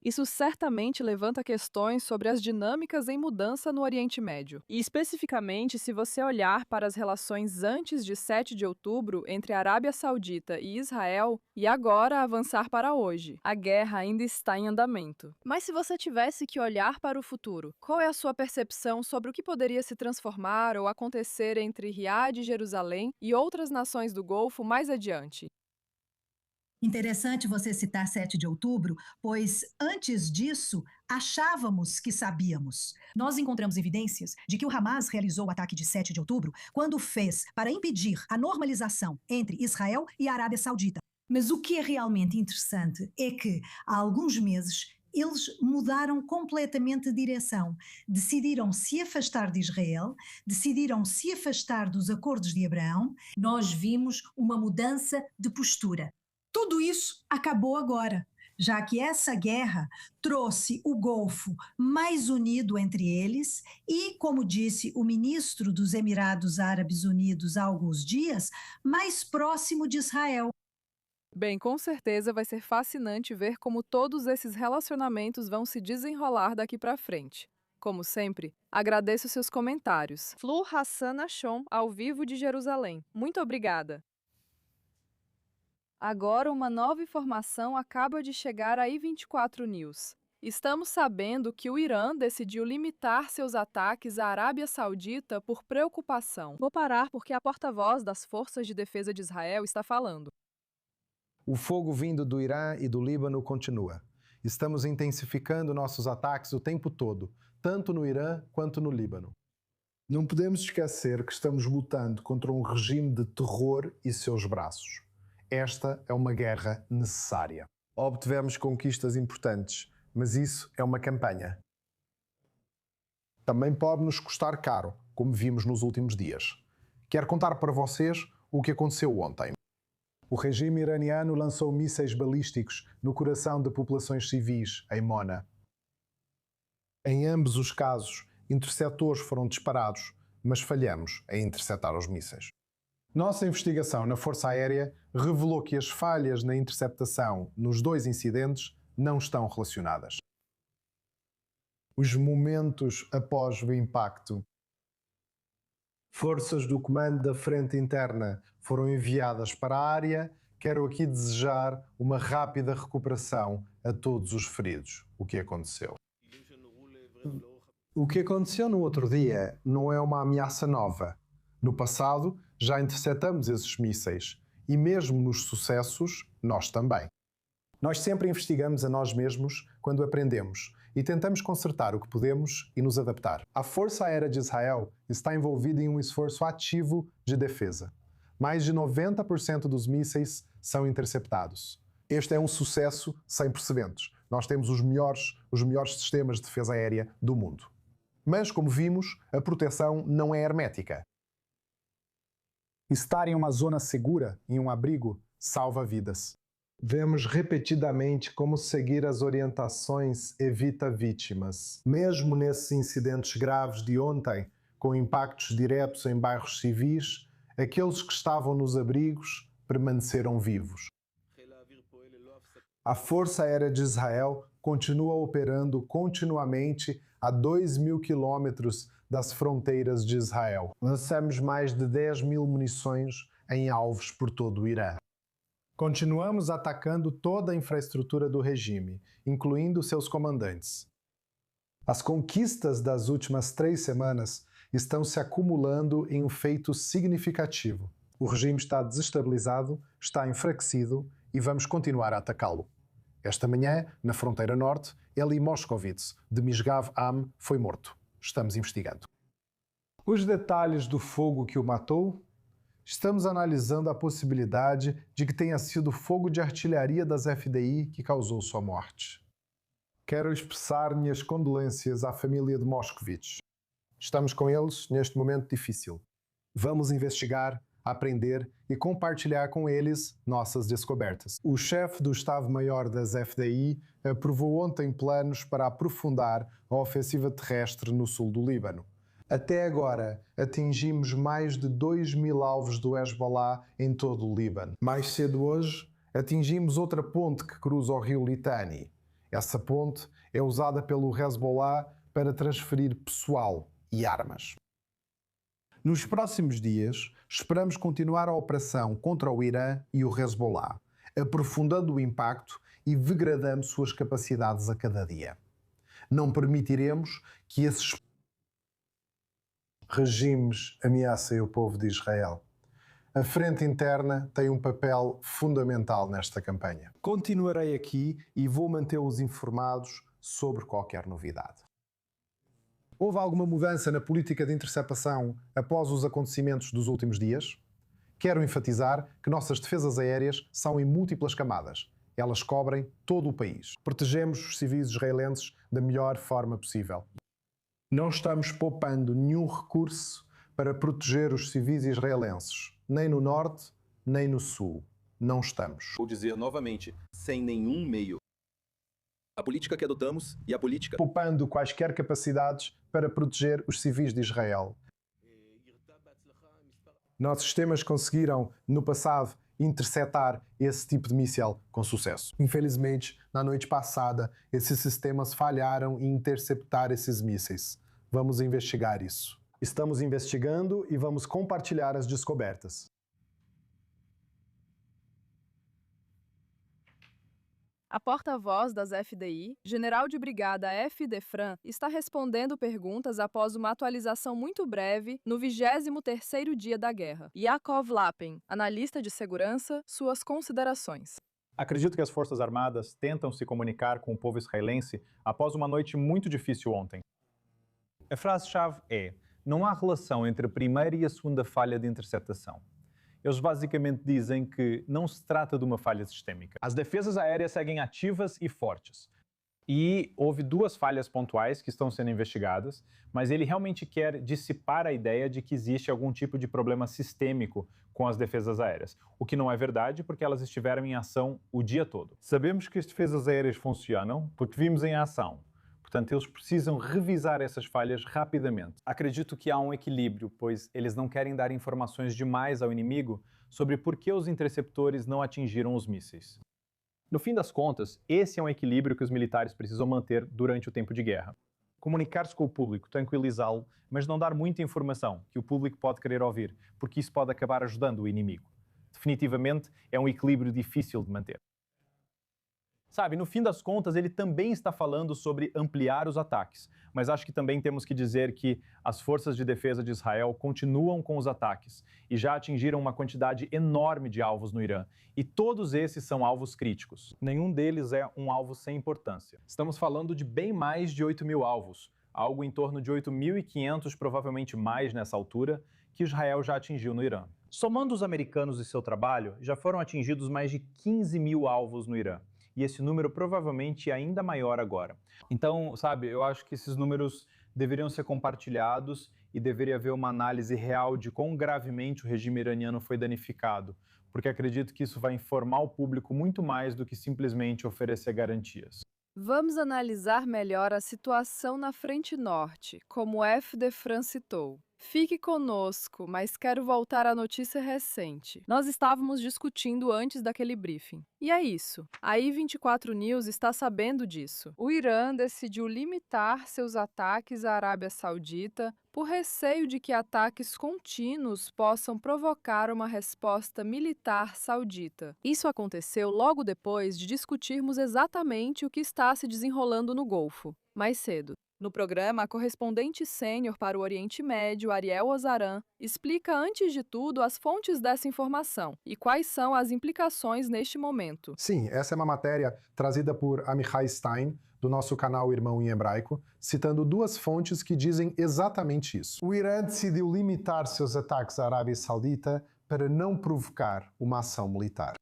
Isso certamente levanta questões sobre as dinâmicas em mudança no Oriente Médio. E especificamente, se você olhar para as relações antes de 7 de outubro entre a Arábia Saudita e Israel, e agora avançar para hoje. A guerra ainda está em andamento. Mas se você tivesse que olhar para o futuro, qual é a sua percepção sobre o que poderia se transformar ou acontecer entre Riad e Jerusalém e outras nações do Golfo mais adiante? Interessante você citar 7 de outubro, pois antes disso, achávamos que sabíamos. Nós encontramos evidências de que o Hamas realizou o ataque de 7 de outubro quando fez para impedir a normalização entre Israel e a Arábia Saudita. Mas o que é realmente interessante é que, há alguns meses, eles mudaram completamente de direção. Decidiram se afastar de Israel, decidiram se afastar dos acordos de Abraão. Nós vimos uma mudança de postura. Tudo isso acabou agora, já que essa guerra trouxe o Golfo mais unido entre eles e, como disse o ministro dos Emirados Árabes Unidos há alguns dias, mais próximo de Israel. Bem, com certeza vai ser fascinante ver como todos esses relacionamentos vão se desenrolar daqui para frente. Como sempre, agradeço seus comentários. Flor Hassan Achon, ao vivo de Jerusalém. Muito obrigada. Agora, uma nova informação acaba de chegar à I24 News. Estamos sabendo que o Irã decidiu limitar seus ataques à Arábia Saudita por preocupação. Vou parar porque a porta-voz das Forças de Defesa de Israel está falando. O fogo vindo do Irã e do Líbano continua. Estamos intensificando nossos ataques o tempo todo, tanto no Irã quanto no Líbano. Não podemos esquecer que estamos lutando contra um regime de terror e seus braços. Esta é uma guerra necessária. Obtivemos conquistas importantes, mas isso é uma campanha. Também pode nos custar caro, como vimos nos últimos dias. Quero contar para vocês o que aconteceu ontem. O regime iraniano lançou mísseis balísticos no coração de populações civis, em Mona. Em ambos os casos, interceptores foram disparados, mas falhamos em interceptar os mísseis. Nossa investigação na Força Aérea revelou que as falhas na interceptação nos dois incidentes não estão relacionadas. Os momentos após o impacto. Forças do Comando da Frente Interna foram enviadas para a área. Quero aqui desejar uma rápida recuperação a todos os feridos. O que aconteceu? O que aconteceu no outro dia não é uma ameaça nova. No passado, já interceptamos esses mísseis. E mesmo nos sucessos, nós também. Nós sempre investigamos a nós mesmos quando aprendemos e tentamos consertar o que podemos e nos adaptar. A Força Aérea de Israel está envolvida em um esforço ativo de defesa. Mais de 90% dos mísseis são interceptados. Este é um sucesso sem precedentes. Nós temos os melhores sistemas de defesa aérea do mundo. Mas, como vimos, a proteção não é hermética. Estar em uma zona segura, em um abrigo, salva vidas. Vemos repetidamente como seguir as orientações evita vítimas. Mesmo nesses incidentes graves de ontem, com impactos diretos em bairros civis, aqueles que estavam nos abrigos permaneceram vivos. A Força Aérea de Israel continua operando continuamente a 2.000 quilômetros das fronteiras de Israel. Lançamos mais de 10.000 munições em alvos por todo o Irã. Continuamos atacando toda a infraestrutura do regime, incluindo seus comandantes. As conquistas das últimas 3 semanas estão se acumulando em um feito significativo. O regime está desestabilizado, está enfraquecido e vamos continuar a atacá-lo. Esta manhã, na fronteira norte, Eli Moscovitz, de Misgav Am, foi morto. Estamos investigando. Os detalhes do fogo que o matou? Estamos analisando a possibilidade de que tenha sido fogo de artilharia das FDI que causou sua morte. Quero expressar minhas condolências à família de Moscovitz. Estamos com eles neste momento difícil. Vamos investigar aprender e compartilhar com eles nossas descobertas. O chefe do Estado-Maior das FDI aprovou ontem planos para aprofundar a ofensiva terrestre no sul do Líbano. Até agora, atingimos mais de 2.000 alvos do Hezbollah em todo o Líbano. Mais cedo hoje, atingimos outra ponte que cruza o rio Litani. Essa ponte é usada pelo Hezbollah para transferir pessoal e armas. Nos próximos dias, esperamos continuar a operação contra o Irã e o Hezbollah, aprofundando o impacto e degradando suas capacidades a cada dia. Não permitiremos que esses regimes ameacem o povo de Israel. A frente interna tem um papel fundamental nesta campanha. Continuarei aqui e vou mantê-los informados sobre qualquer novidade. Houve alguma mudança na política de interceptação após os acontecimentos dos últimos dias? Quero enfatizar que nossas defesas aéreas são em múltiplas camadas. Elas cobrem todo o país. Protegemos os civis israelenses da melhor forma possível. Não estamos poupando nenhum recurso para proteger os civis israelenses, nem no norte, nem no sul. Não estamos. Vou dizer novamente, sem nenhum meio. A política que adotamos e a política... Poupando quaisquer capacidades para proteger os civis de Israel. Nossos sistemas conseguiram, no passado, interceptar esse tipo de míssil com sucesso. Infelizmente, na noite passada, esses sistemas falharam em interceptar esses mísseis. Vamos investigar isso. Estamos investigando e vamos compartilhar as descobertas. A porta-voz das FDI, general de brigada F. Defran, está respondendo perguntas após uma atualização muito breve no 23º dia da guerra. Yakov Lapin, analista de segurança, suas considerações. Acredito que as Forças Armadas tentam se comunicar com o povo israelense após uma noite muito difícil ontem. A frase-chave é: não há relação entre a primeira e a segunda falha de interceptação. Eles basicamente dizem que não se trata de uma falha sistêmica. As defesas aéreas seguem ativas e fortes. E houve 2 falhas pontuais que estão sendo investigadas, mas ele realmente quer dissipar a ideia de que existe algum tipo de problema sistêmico com as defesas aéreas. O que não é verdade, porque elas estiveram em ação o dia todo. Sabemos que as defesas aéreas funcionam porque vimos em ação. Portanto, eles precisam revisar essas falhas rapidamente. Acredito que há um equilíbrio, pois eles não querem dar informações demais ao inimigo sobre por que os interceptores não atingiram os mísseis. No fim das contas, esse é um equilíbrio que os militares precisam manter durante o tempo de guerra. Comunicar-se com o público, tranquilizá-lo, mas não dar muita informação que o público pode querer ouvir, porque isso pode acabar ajudando o inimigo. Definitivamente, é um equilíbrio difícil de manter. Sabe, no fim das contas, ele também está falando sobre ampliar os ataques, mas acho que também temos que dizer que as forças de defesa de Israel continuam com os ataques e já atingiram uma quantidade enorme de alvos no Irã, e todos esses são alvos críticos. Nenhum deles é um alvo sem importância. Estamos falando de bem mais de 8.000 alvos, algo em torno de 8.500, provavelmente mais nessa altura, que Israel já atingiu no Irã. Somando os americanos e seu trabalho, já foram atingidos mais de 15.000 alvos no Irã. E esse número provavelmente é ainda maior agora. Então, sabe, eu acho que esses números deveriam ser compartilhados e deveria haver uma análise real de quão gravemente o regime iraniano foi danificado, porque acredito que isso vai informar o público muito mais do que simplesmente oferecer garantias. Vamos analisar melhor a situação na frente norte, como F. Defran citou. Fique conosco, mas quero voltar à notícia recente. Nós estávamos discutindo antes daquele briefing. E é isso. A I24 News está sabendo disso. O Irã decidiu limitar seus ataques à Arábia Saudita por receio de que ataques contínuos possam provocar uma resposta militar saudita. Isso aconteceu logo depois de discutirmos exatamente o que está se desenrolando no Golfo, mais cedo. No programa, a correspondente sênior para o Oriente Médio, Ariel Ozaran, explica antes de tudo as fontes dessa informação e quais são as implicações neste momento. Sim, essa é uma matéria trazida por Amichai Stein, do nosso canal Irmão em Hebraico, citando 2 fontes que dizem exatamente isso. O Irã decidiu limitar seus ataques à Arábia Saudita para não provocar uma ação militar.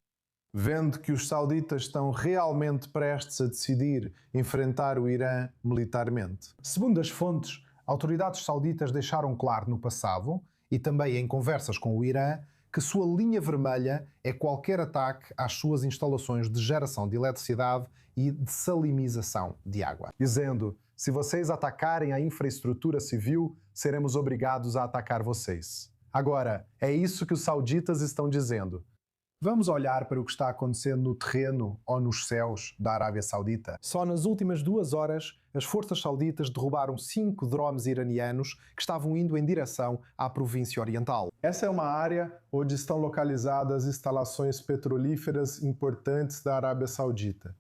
Vendo que os sauditas estão realmente prestes a decidir enfrentar o Irã militarmente. Segundo as fontes, autoridades sauditas deixaram claro no passado, e também em conversas com o Irã, que sua linha vermelha é qualquer ataque às suas instalações de geração de eletricidade e de salinização de água, dizendo: se vocês atacarem a infraestrutura civil, seremos obrigados a atacar vocês. Agora, é isso que os sauditas estão dizendo. Vamos olhar para o que está acontecendo no terreno ou nos céus da Arábia Saudita. Só nas últimas 2 horas, as forças sauditas derrubaram 5 drones iranianos que estavam indo em direção à província oriental. Essa é uma área onde estão localizadas instalações petrolíferas importantes da Arábia Saudita.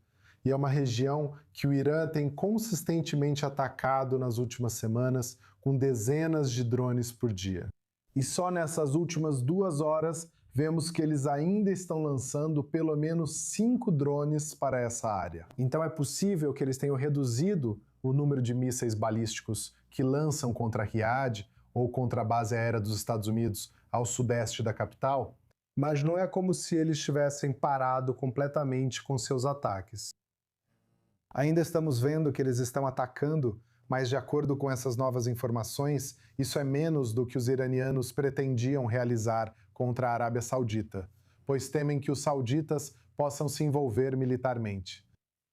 E é uma região que o Irã tem consistentemente atacado nas últimas semanas, com dezenas de drones por dia. E só nessas últimas 2 horas, vemos que eles ainda estão lançando pelo menos 5 drones para essa área. Então é possível que eles tenham reduzido o número de mísseis balísticos que lançam contra Riad ou contra a base aérea dos Estados Unidos ao sudeste da capital, mas não é como se eles tivessem parado completamente com seus ataques. Ainda estamos vendo que eles estão atacando, mas de acordo com essas novas informações, isso é menos do que os iranianos pretendiam realizar contra a Arábia Saudita, pois temem que os sauditas possam se envolver militarmente.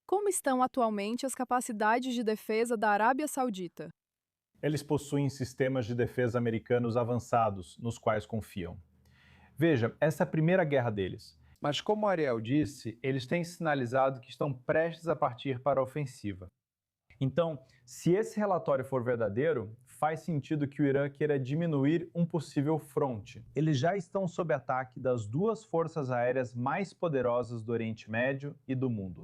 Como estão atualmente as capacidades de defesa da Arábia Saudita? Eles possuem sistemas de defesa americanos avançados, nos quais confiam. Veja, essa é a primeira guerra deles. Mas como Ariel disse, eles têm sinalizado que estão prestes a partir para a ofensiva. Então, se esse relatório for verdadeiro, faz sentido que o Irã queira diminuir um possível fronte. Eles já estão sob ataque das 2 forças aéreas mais poderosas do Oriente Médio e do mundo.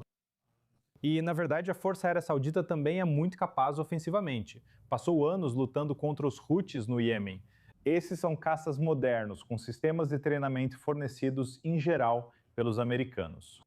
E, na verdade, a Força Aérea Saudita também é muito capaz ofensivamente. Passou anos lutando contra os Houthis no Iêmen. Esses são caças modernos, com sistemas de treinamento fornecidos, em geral, pelos americanos.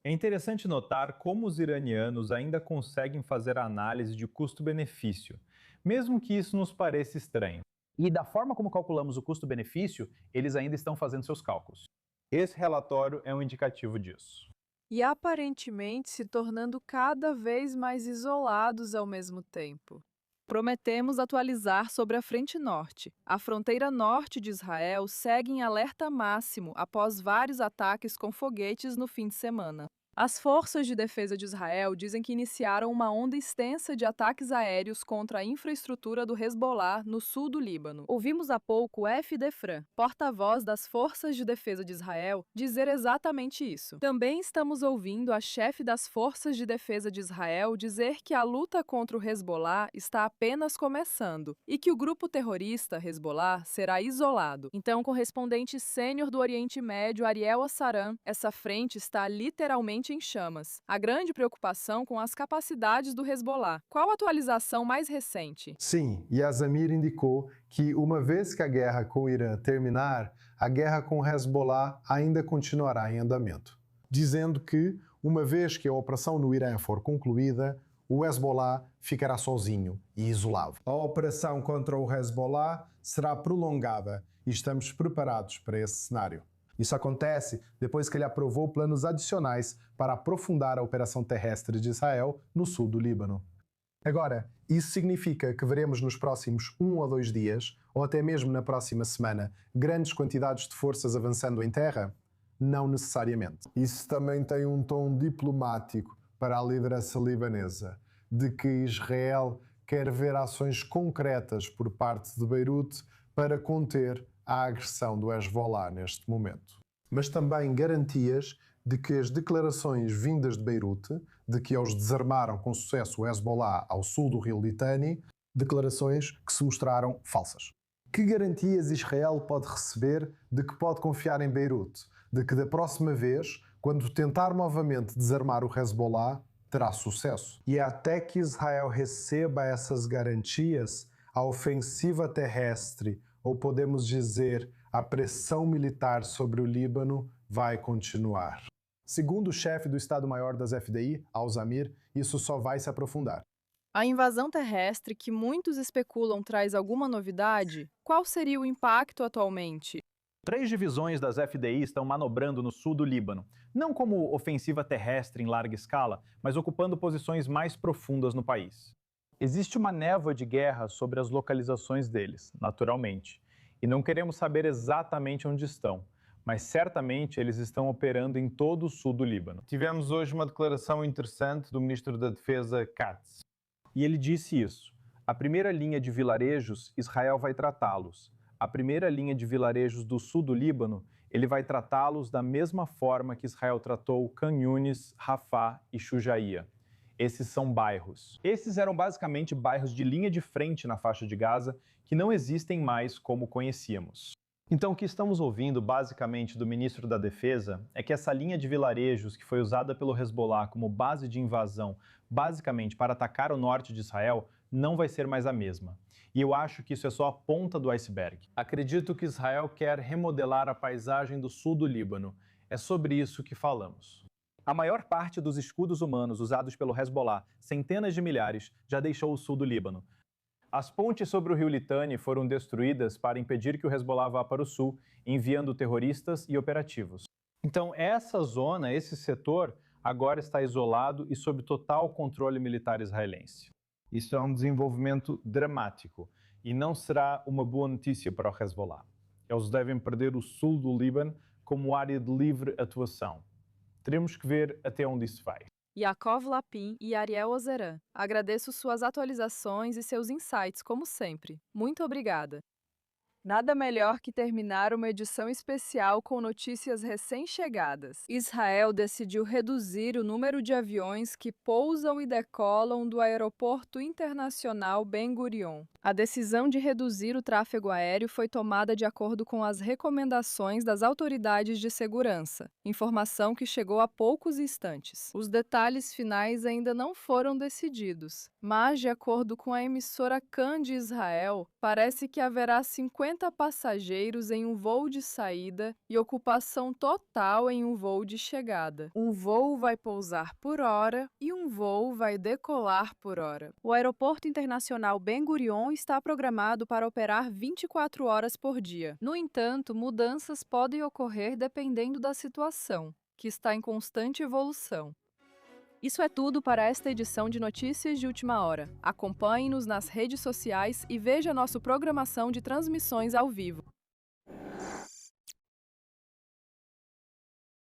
É interessante notar como os iranianos ainda conseguem fazer a análise de custo-benefício, mesmo que isso nos pareça estranho. E da forma como calculamos o custo-benefício, eles ainda estão fazendo seus cálculos. Esse relatório é um indicativo disso. E aparentemente se tornando cada vez mais isolados ao mesmo tempo. Prometemos atualizar sobre a Frente Norte. A fronteira norte de Israel segue em alerta máximo após vários ataques com foguetes no fim de semana. As forças de defesa de Israel dizem que iniciaram uma onda extensa de ataques aéreos contra a infraestrutura do Hezbollah no sul do Líbano. Ouvimos há pouco F. Defran, porta-voz das forças de defesa de Israel, dizer exatamente isso. Também estamos ouvindo a chefe das forças de defesa de Israel dizer que a luta contra o Hezbollah está apenas começando e que o grupo terrorista Hezbollah será isolado. Então, o correspondente sênior do Oriente Médio, Ariel Assaran, essa frente está literalmente em chamas. A grande preocupação com as capacidades do Hezbollah. Qual a atualização mais recente? Sim, Yazamir indicou que uma vez que a guerra com o Irã terminar, a guerra com o Hezbollah ainda continuará em andamento, dizendo que, uma vez que a operação no Irã for concluída, o Hezbollah ficará sozinho e isolado. A operação contra o Hezbollah será prolongada e estamos preparados para esse cenário. Isso acontece depois que ele aprovou planos adicionais para aprofundar a operação terrestre de Israel no sul do Líbano. Agora, isso significa que veremos nos próximos 1 ou 2 dias, ou até mesmo na próxima semana, grandes quantidades de forças avançando em terra? Não necessariamente. Isso também tem um tom diplomático para a liderança libanesa, de que Israel quer ver ações concretas por parte de Beirute para conter a agressão do Hezbollah neste momento. Mas também garantias de que as declarações vindas de Beirute, de que eles desarmaram com sucesso o Hezbollah ao sul do rio Litani, declarações que se mostraram falsas. Que garantias Israel pode receber de que pode confiar em Beirute? De que da próxima vez, quando tentar novamente desarmar o Hezbollah, terá sucesso? E até que Israel receba essas garantias, a ofensiva terrestre, ou podemos dizer, a pressão militar sobre o Líbano vai continuar. Segundo o chefe do Estado-Maior das FDI, Al-Zamir, isso só vai se aprofundar. A invasão terrestre, que muitos especulam traz alguma novidade, qual seria o impacto atualmente? 3 divisões das FDI estão manobrando no sul do Líbano, não como ofensiva terrestre em larga escala, mas ocupando posições mais profundas no país. Existe uma névoa de guerra sobre as localizações deles, naturalmente. E não queremos saber exatamente onde estão, mas certamente eles estão operando em todo o sul do Líbano. Tivemos hoje uma declaração interessante do ministro da Defesa, Katz. E ele disse isso: a primeira linha de vilarejos, Israel vai tratá-los. A primeira linha de vilarejos do sul do Líbano, ele vai tratá-los da mesma forma que Israel tratou Khan Yunis, Rafah e Shujaia. Esses são bairros. Esses eram basicamente bairros de linha de frente na faixa de Gaza, que não existem mais como conhecíamos. Então, o que estamos ouvindo basicamente do ministro da Defesa é que essa linha de vilarejos que foi usada pelo Hezbollah como base de invasão, basicamente para atacar o norte de Israel, não vai ser mais a mesma. E eu acho que isso é só a ponta do iceberg. Acredito que Israel quer remodelar a paisagem do sul do Líbano. É sobre isso que falamos. A maior parte dos escudos humanos usados pelo Hezbollah, centenas de milhares, já deixou o sul do Líbano. As pontes sobre o rio Litani foram destruídas para impedir que o Hezbollah vá para o sul, enviando terroristas e operativos. Então, essa zona, esse setor, agora está isolado e sob total controle militar israelense. Isso é um desenvolvimento dramático e não será uma boa notícia para o Hezbollah. Eles devem perder o sul do Líbano como área de livre atuação. Teremos que ver até onde isso vai. Yaakov Lapin e Ariel Ozeran. Agradeço suas atualizações e seus insights, como sempre. Muito obrigada. Nada melhor que terminar uma edição especial com notícias recém-chegadas. Israel decidiu reduzir o número de aviões que pousam e decolam do Aeroporto Internacional Ben Gurion. A decisão de reduzir o tráfego aéreo foi tomada de acordo com as recomendações das autoridades de segurança, informação que chegou há poucos instantes. Os detalhes finais ainda não foram decididos, mas, de acordo com a emissora Kan de Israel, parece que haverá 50 passageiros em um voo de saída e ocupação total em um voo de chegada. Um voo vai pousar por hora e um voo vai decolar por hora. O Aeroporto Internacional Ben Gurion está programado para operar 24 horas por dia. No entanto, mudanças podem ocorrer dependendo da situação, que está em constante evolução. Isso é tudo para esta edição de Notícias de Última Hora. Acompanhe-nos nas redes sociais e veja nossa programação de transmissões ao vivo.